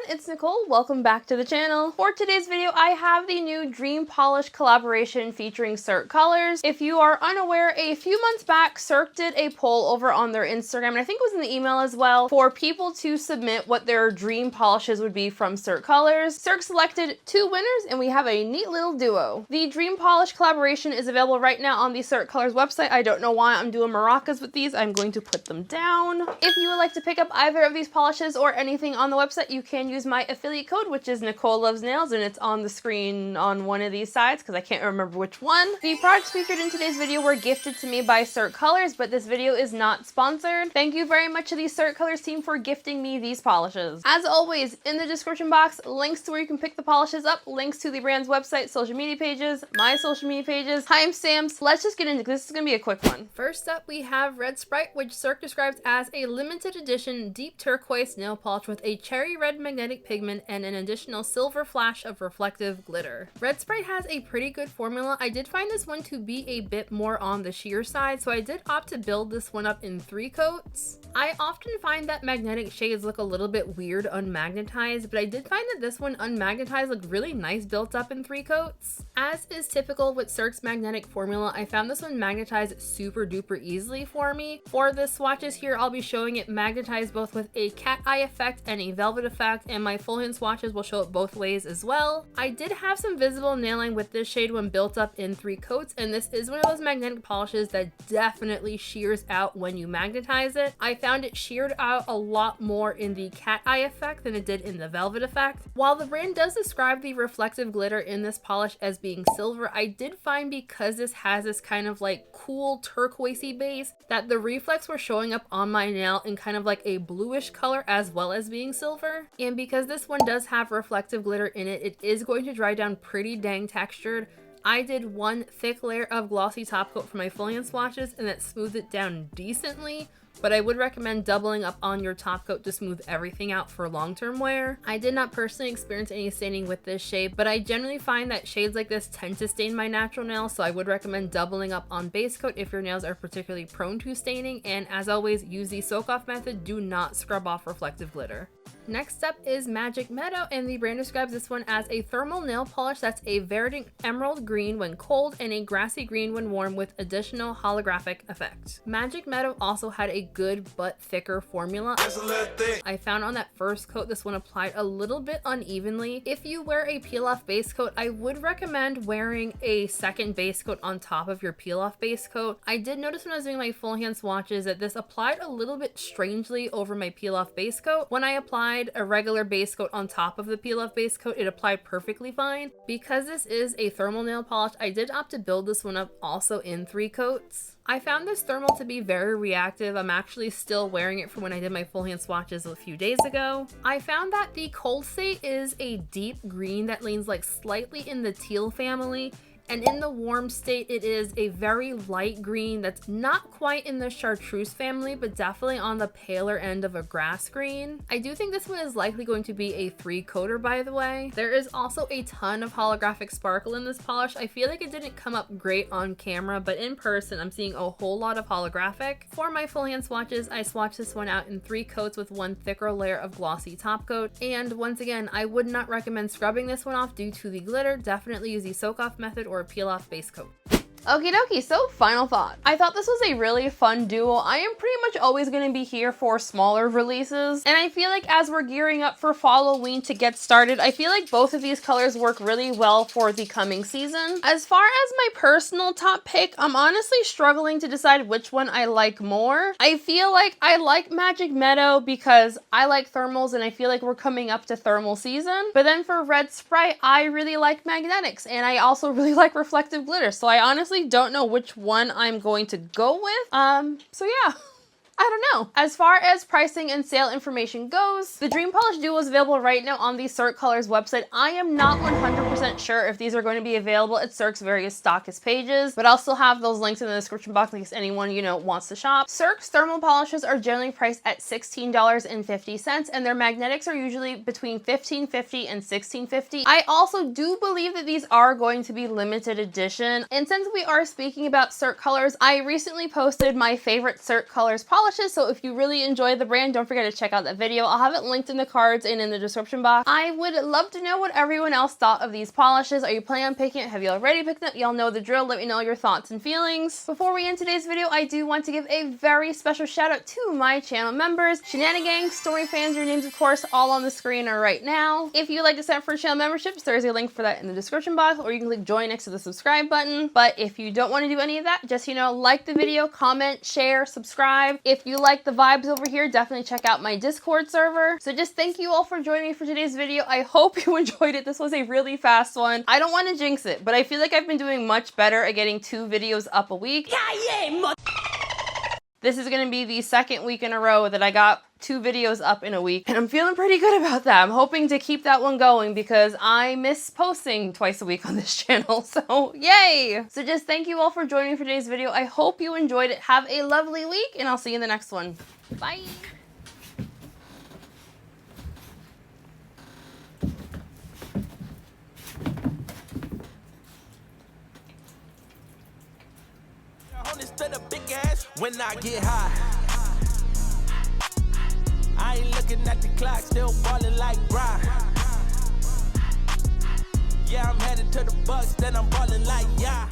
it's Nicole. Welcome back to the channel. For today's video, I have the new Dream Polish collaboration featuring Cirque Colors. If you are unaware, a few months back, Cirque did a poll over on their Instagram, and I think it was in the email as well, for people to submit what their dream polishes would be from Cirque Colors. Cirque selected 2 winners, and we have a neat little duo. The Dream Polish collaboration is available right now on the Cirque Colors website. I don't know why I'm doing maracas with these. I'm going to put them down. If you would like to pick up either of these polishes or anything on the website, you can use my affiliate code, which is Nicole Loves Nails, and it's on the screen on one of these sides because I can't remember which one. The products featured in today's video were gifted to me by Cirque Colors, but this video is not sponsored. Thank you very much to the Cirque Colors team for gifting me these polishes. As always, in the description box, links to where you can pick the polishes up, links to the brand's website, social media pages, my social media pages, timestamps. Let's just get into this. This is gonna be a quick one. First up, we have Red Sprite, which Cirque describes as a limited edition deep turquoise nail polish with a cherry red magnetic pigment and an additional silver flash of reflective glitter. Red Sprite has a pretty good formula. I did find this one to be a bit more on the sheer side, so I did opt to build this one up in 3 coats. I often find that magnetic shades look a little bit weird unmagnetized, but I did find that this one unmagnetized looked really nice built up in 3 coats. As is typical with Cirque's magnetic formula, I found this one magnetized super duper easily for me. For the swatches here, I'll be showing it magnetized both with a cat eye effect and a velvet effect, and my full hand swatches will show it both ways as well. I did have some visible nailing with this shade when built up in 3 coats, and this is one of those magnetic polishes that definitely shears out when you magnetize it. I found it sheared out a lot more in the cat eye effect than it did in the velvet effect. While the brand does describe the reflective glitter in this polish as being silver, I did find because this has this kind of like cool turquoisey base that the reflex were showing up on my nail in kind of like a bluish color as well as being silver. And because this one does have reflective glitter in it, it is going to dry down pretty dang textured. I did 1 thick layer of glossy top coat for my full hand swatches and that smoothed it down decently, but I would recommend doubling up on your top coat to smooth everything out for long-term wear. I did not personally experience any staining with this shade, but I generally find that shades like this tend to stain my natural nails, so I would recommend doubling up on base coat if your nails are particularly prone to staining, and as always, use the soak-off method. Do not scrub off reflective glitter. Next up is Magic Meadow, and the brand describes this one as a thermal nail polish that's a verdant emerald green when cold and a grassy green when warm with additional holographic effect. Magic Meadow also had a good but thicker formula. I found on that first coat this one applied a little bit unevenly. If you wear a peel-off base coat, I would recommend wearing a second base coat on top of your peel-off base coat. I did notice when I was doing my full hand swatches that this applied a little bit strangely over my peel-off base coat. When I applied a regular base coat on top of the peel-off base coat, it applied perfectly fine. Because this is a thermal nail polish, I did opt to build this one up also in 3 coats. I found this thermal to be very reactive. I'm actually still wearing it from when I did my full hand swatches a few days ago. I found that the cold state is a deep green that leans like slightly in the teal family, and in the warm state, it is a very light green that's not quite in the chartreuse family, but definitely on the paler end of a grass green. I do think this one is likely going to be a 3-coater, by the way. There is also a ton of holographic sparkle in this polish. I feel like it didn't come up great on camera, but in person, I'm seeing a whole lot of holographic. For my full hand swatches, I swatched this one out in 3 coats with 1 thicker layer of glossy top coat. And once again, I would not recommend scrubbing this one off due to the glitter. Definitely use the soak-off method or a peel-off base coat. Okie dokie, so final thought. I thought this was a really fun duo. I am pretty much always going to be here for smaller releases, and I feel like as we're gearing up for Halloween to get started, I feel like both of these colors work really well for the coming season. As far as my personal top pick, I'm honestly struggling to decide which one I like more. I feel like I like Magic Meadow because I like thermals and I feel like we're coming up to thermal season, but then for Red Sprite, I really like magnetics and I also really like reflective glitter, so I honestly don't know which one I'm going to go with. So yeah. I don't know. As far as pricing and sale information goes, the Dream Polish Duo is available right now on the Cirque Colors website. I am not 100% sure if these are going to be available at Cirque's various stockist pages, but I'll still have those links in the description box in case anyone, wants to shop. Cirque's thermal polishes are generally priced at $16.50, and their magnetics are usually between $15.50 and $16.50. I also do believe that these are going to be limited edition, and since we are speaking about Cirque Colors, I recently posted my favorite Cirque Colors polish polishes, so if you really enjoy the brand, don't forget to check out that video. I'll have it linked in the cards and in the description box. I would love to know what everyone else thought of these polishes. Are you planning on picking it? Have you already picked it? Y'all know the drill. Let me know your thoughts and feelings. Before we end today's video, I do want to give a very special shout out to my channel members. Shenanigang, Story Fans, your names of course all on the screen right now. If you'd like to sign up for channel memberships, there's a link for that in the description box, or you can click join next to the subscribe button. But if you don't want to do any of that, just, you know, like the video, comment, share, subscribe. If you like the vibes over here, definitely check out my Discord server. So just thank you all for joining me for today's video. I hope you enjoyed it. This was a really fast one. I don't want to jinx it, but I feel like I've been doing much better at getting 2 videos up a week. This is going to be the second week in a row that I got 2 videos up in a week, and I'm feeling pretty good about that. I'm hoping to keep that one going because I miss posting twice a week on this channel, so yay! So just thank you all for joining me for today's video. I hope you enjoyed it. Have a lovely week, and I'll see you in the next one. Bye! When I get high, I ain't looking at the clock, still ballin' like Brian. Yeah, I'm headed to the Bucks, then I'm ballin' like yeah.